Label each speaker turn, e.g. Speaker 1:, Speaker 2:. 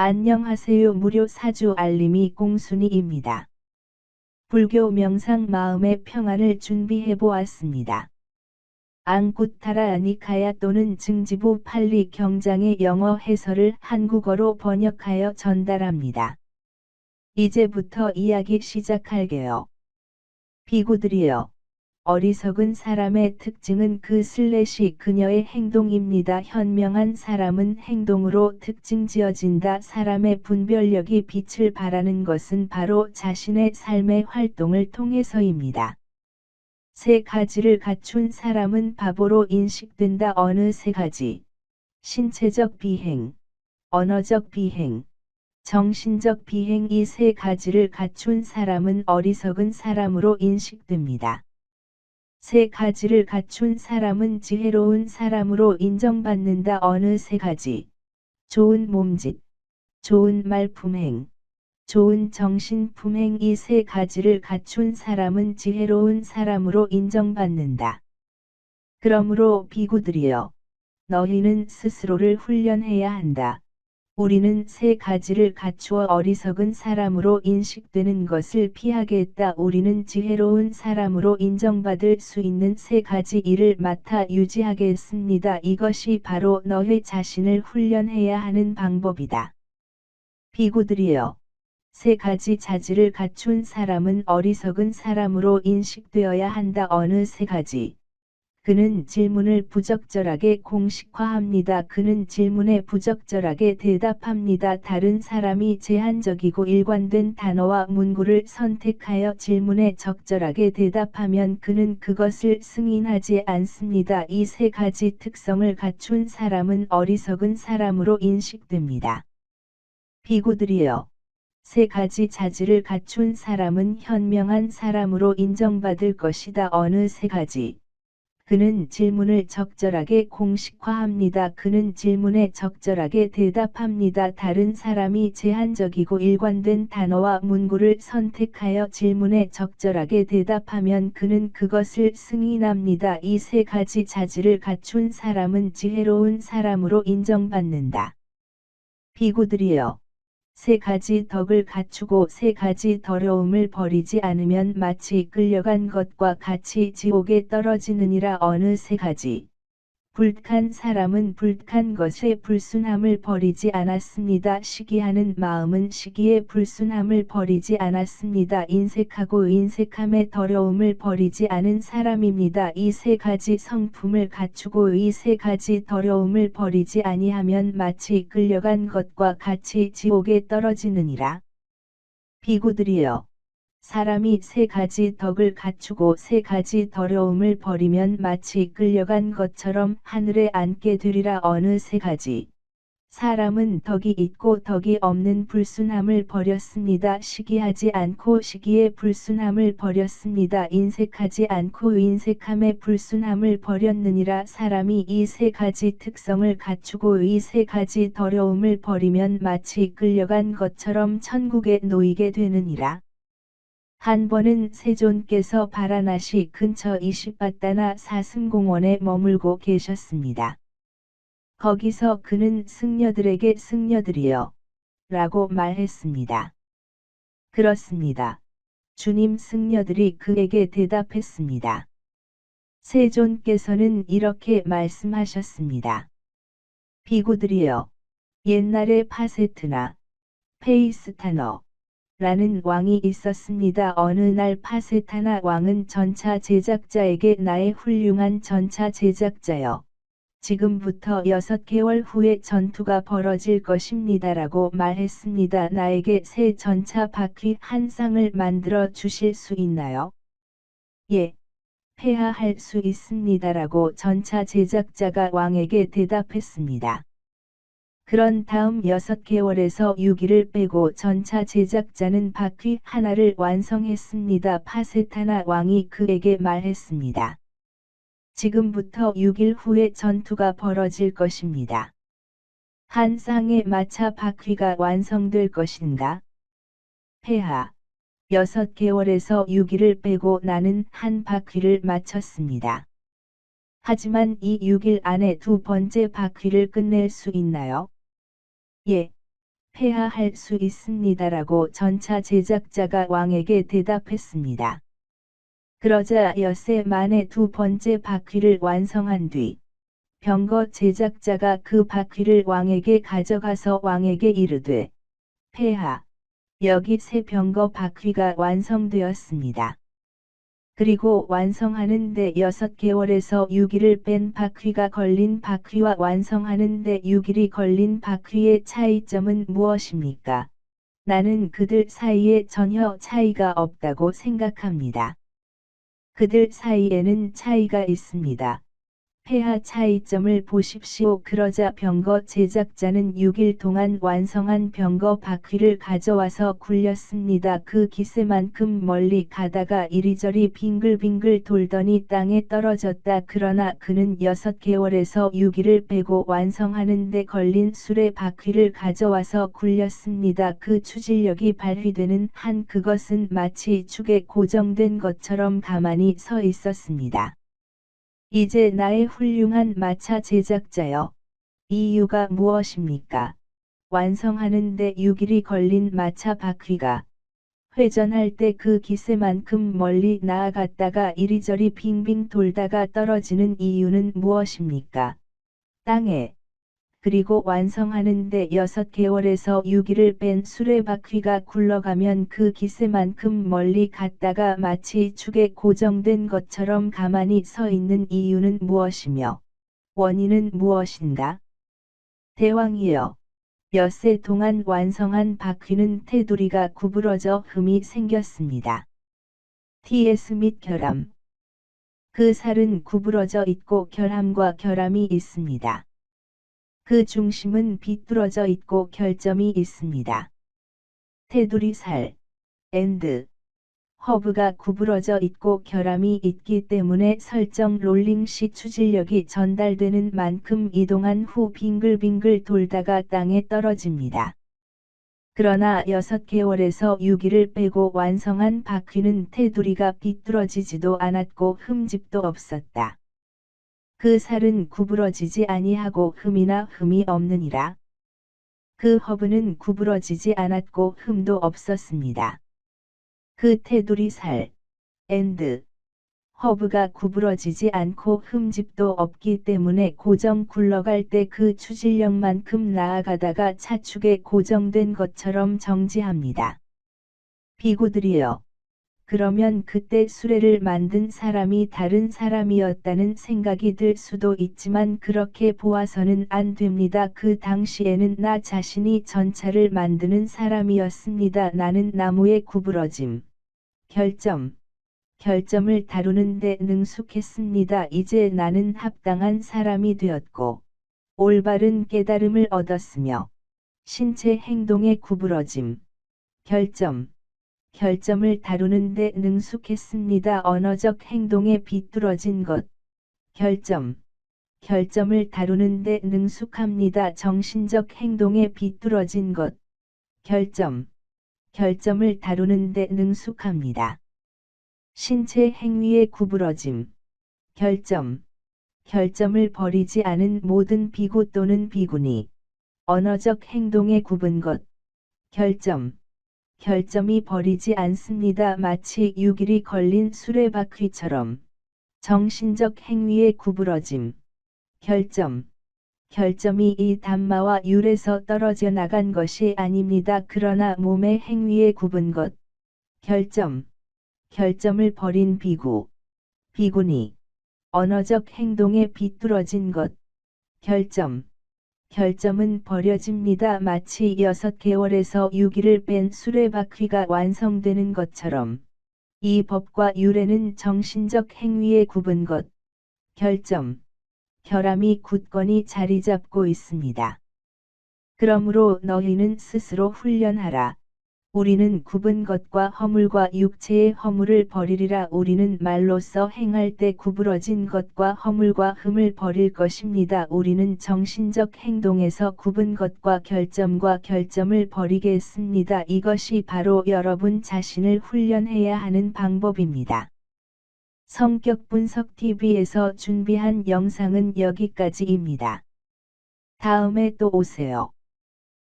Speaker 1: 안녕하세요. 무료 사주 알림이 공순이입니다. 불교 명상 마음의 평안을 준비해 보았습니다. 앙구타라 니카야 또는 증지부 팔리 경장의 영어 해설을 한국어로 번역하여 전달합니다. 이제부터 이야기 시작할게요. 비구들이여. 어리석은 사람의 특징은 그녀의 행동입니다. 현명한 사람은 행동으로 특징 지어진다. 사람의 분별력이 빛을 발하는 것은 바로 자신의 삶의 활동을 통해서입니다. 세 가지를 갖춘 사람은 바보로 인식된다. 어느 세 가지? 신체적 비행, 언어적 비행, 정신적 비행. 이 세 가지를 갖춘 사람은 어리석은 사람으로 인식됩니다. 세 가지를 갖춘 사람은 지혜로운 사람으로 인정받는다. 어느 세 가지? 좋은 몸짓, 좋은 말품행, 좋은 정신품행. 이 세 가지를 갖춘 사람은 지혜로운 사람으로 인정받는다. 그러므로 비구들이여, 너희는 스스로를 훈련해야 한다. 우리는 세 가지를 갖추어 어리석은 사람으로 인식되는 것을 피하겠다. 우리는 지혜로운 사람으로 인정받을 수 있는 세 가지 일을 맡아 유지하겠습니다. 이것이 바로 너희 자신을 훈련해야 하는 방법이다. 비구들이여, 세 가지 자질을 갖춘 사람은 어리석은 사람으로 인식되어야 한다. 어느 세 가지? 그는 질문을 부적절하게 공식화합니다. 그는 질문에 부적절하게 대답합니다. 다른 사람이 제한적이고 일관된 단어와 문구를 선택하여 질문에 적절하게 대답하면 그는 그것을 승인하지 않습니다. 이 세 가지 특성을 갖춘 사람은 어리석은 사람으로 인식됩니다. 비구들이여. 세 가지 자질을 갖춘 사람은 현명한 사람으로 인정받을 것이다. 어느 세 가지? 그는 질문을 적절하게 공식화합니다. 그는 질문에 적절하게 대답합니다. 다른 사람이 제한적이고 일관된 단어와 문구를 선택하여 질문에 적절하게 대답하면 그는 그것을 승인합니다. 이 세 가지 자질을 갖춘 사람은 지혜로운 사람으로 인정받는다. 비구들이여. 세 가지 덕을 갖추고 세 가지 더러움을 버리지 않으면 마치 끌려간 것과 같이 지옥에 떨어지느니라. 어느 세 가지? 불특한 사람은 불특한 것의 불순함을 버리지 않았습니다. 시기하는 마음은 시기의 불순함을 버리지 않았습니다. 인색하고 인색함의 더러움을 버리지 않은 사람입니다. 이 세 가지 성품을 갖추고 이 세 가지 더러움을 버리지 아니하면 마치 끌려간 것과 같이 지옥에 떨어지느니라. 비구들이여. 사람이 세 가지 덕을 갖추고 세 가지 더러움을 버리면 마치 끌려간 것처럼 하늘에 앉게 되리라. 어느 세 가지? 사람은 덕이 있고 덕이 없는 불순함을 버렸습니다. 시기하지 않고 시기의 불순함을 버렸습니다. 인색하지 않고 인색함의 불순함을 버렸느니라. 사람이 이 세 가지 특성을 갖추고 이 세 가지 더러움을 버리면 마치 끌려간 것처럼 천국에 놓이게 되느니라. 한 번은 세존께서 바라나시 근처 이시바타나 사슴공원에 머물고 계셨습니다. 거기서 그는 승려들에게 승려들이여 라고 말했습니다. 그렇습니다. 주님. 승려들이 그에게 대답했습니다. 세존께서는 이렇게 말씀하셨습니다. 비구들이여. 옛날에 파세트나 페이스타너 라는 왕이 있었습니다. 어느 날 파세타나 왕은 전차 제작자에게 나의 훌륭한 전차 제작자여, 지금부터 6개월 후에 전투가 벌어질 것입니다라고 말했습니다. 나에게 새 전차 바퀴 한 쌍을 만들어 주실 수 있나요? 예, 폐하할 수 있습니다라고 전차 제작자가 왕에게 대답했습니다. 그런 다음 6개월에서 6일을 빼고 전차 제작자는 바퀴 하나를 완성했습니다. 파세타나 왕이 그에게 말했습니다. 지금부터 6일 후에 전투가 벌어질 것입니다. 한 쌍의 마차 바퀴가 완성될 것인가? 폐하. 6개월에서 6일을 빼고 나는 한 바퀴를 마쳤습니다. 하지만 이 6일 안에 두 번째 바퀴를 끝낼 수 있나요? 예, 폐하할 수 있습니다라고 전차 제작자가 왕에게 대답했습니다. 그러자 엿새 만에 두 번째 바퀴를 완성한 뒤 병거 제작자가 그 바퀴를 왕에게 가져가서 왕에게 이르되 폐하, 여기 새 병거 바퀴가 완성되었습니다. 그리고 완성하는데 6개월에서 6일을 뺀 바퀴가 걸린 바퀴와 완성하는데 6일이 걸린 바퀴의 차이점은 무엇입니까? 나는 그들 사이에 전혀 차이가 없다고 생각합니다. 그들 사이에는 차이가 있습니다. 폐하 차이점을 보십시오. 그러자 병거 제작자는 6일 동안 완성한 병거 바퀴를 가져와서 굴렸습니다. 그 기세만큼 멀리 가다가 이리저리 빙글빙글 돌더니 땅에 떨어졌다. 그러나 그는 6개월에서 6일을 빼고 완성하는데 걸린 수레 바퀴를 가져와서 굴렸습니다. 그 추진력이 발휘되는 한 그것은 마치 축에 고정된 것처럼 가만히 서 있었습니다. 이제 나의 훌륭한 마차 제작자여, 이유가 무엇입니까? 완성하는데 6일이 걸린 마차 바퀴가 회전할 때 그 기세만큼 멀리 나아갔다가 이리저리 빙빙 돌다가 떨어지는 이유는 무엇입니까? 땅에. 그리고 완성하는데 6개월에서 6일을 뺀 수레바퀴가 굴러가면 그 기세만큼 멀리 갔다가 마치 축에 고정된 것처럼 가만히 서 있는 이유는 무엇이며 원인은 무엇인가? 대왕이여, 엿새 동안 완성한 바퀴는 테두리가 구부러져 흠이 생겼습니다. TS 및 결함. 그 살은 구부러져 있고 결함과 결함이 있습니다. 그 중심은 비뚤어져 있고 결점이 있습니다. 테두리 살, 엔드, 허브가 구부러져 있고 결함이 있기 때문에 설정 롤링 시 추진력이 전달되는 만큼 이동한 후 빙글빙글 돌다가 땅에 떨어집니다. 그러나 6개월에서 6일을 빼고 완성한 바퀴는 테두리가 비뚤어지지도 않았고 흠집도 없었다. 그 살은 구부러지지 아니하고 흠이나 흠이 없느니라. 그 허브는 구부러지지 않았고 흠도 없었습니다. 그 테두리 살, 엔드, 허브가 구부러지지 않고 흠집도 없기 때문에 고정 굴러갈 때 그 추진력만큼 나아가다가 차축에 고정된 것처럼 정지합니다. 비구들이여, 그러면 그때 수레를 만든 사람이 다른 사람이었다는 생각이 들 수도 있지만 그렇게 보아서는 안 됩니다. 그 당시에는 나 자신이 전차를 만드는 사람이었습니다. 나는 나무의 구부러짐, 결점을 다루는데 능숙했습니다. 이제 나는 합당한 사람이 되었고 올바른 깨달음을 얻었으며 신체 행동의 구부러짐, 결점을 다루는데 능숙했습니다. 언어적 행동에 비뚤어진 것, 결점을 다루는데 능숙합니다. 정신적 행동에 비뚤어진 것, 결점을 다루는데 능숙합니다. 신체 행위의 구부러짐, 결점을 버리지 않은 모든 비구 또는 비구니, 언어적 행동에 굽은 것, 결점이 버리지 않습니다. 마치 6일이 걸린 수레바퀴처럼. 정신적 행위의 구부러짐, 결점이 이 담마와 율에서 떨어져 나간 것이 아닙니다. 그러나 몸의 행위에 굽은 것, 결점을 버린 비구니, 언어적 행동에 비뚤어진 것, 결점은 버려집니다. 마치 6개월에서 6일을 뺀 수레바퀴가 완성되는 것처럼 이 법과 율에는 정신적 행위에 굽은 것, 결함이 굳건히 자리 잡고 있습니다. 그러므로 너희는 스스로 훈련하라. 우리는 굽은 것과 허물과 육체의 허물을 버리리라. 우리는 말로써 행할 때 구부러진 것과 허물과 흠을 버릴 것입니다. 우리는 정신적 행동에서 굽은 것과 결점을 버리겠습니다. 이것이 바로 여러분 자신을 훈련해야 하는 방법입니다. 성격분석TV에서 준비한 영상은 여기까지입니다. 다음에 또 오세요.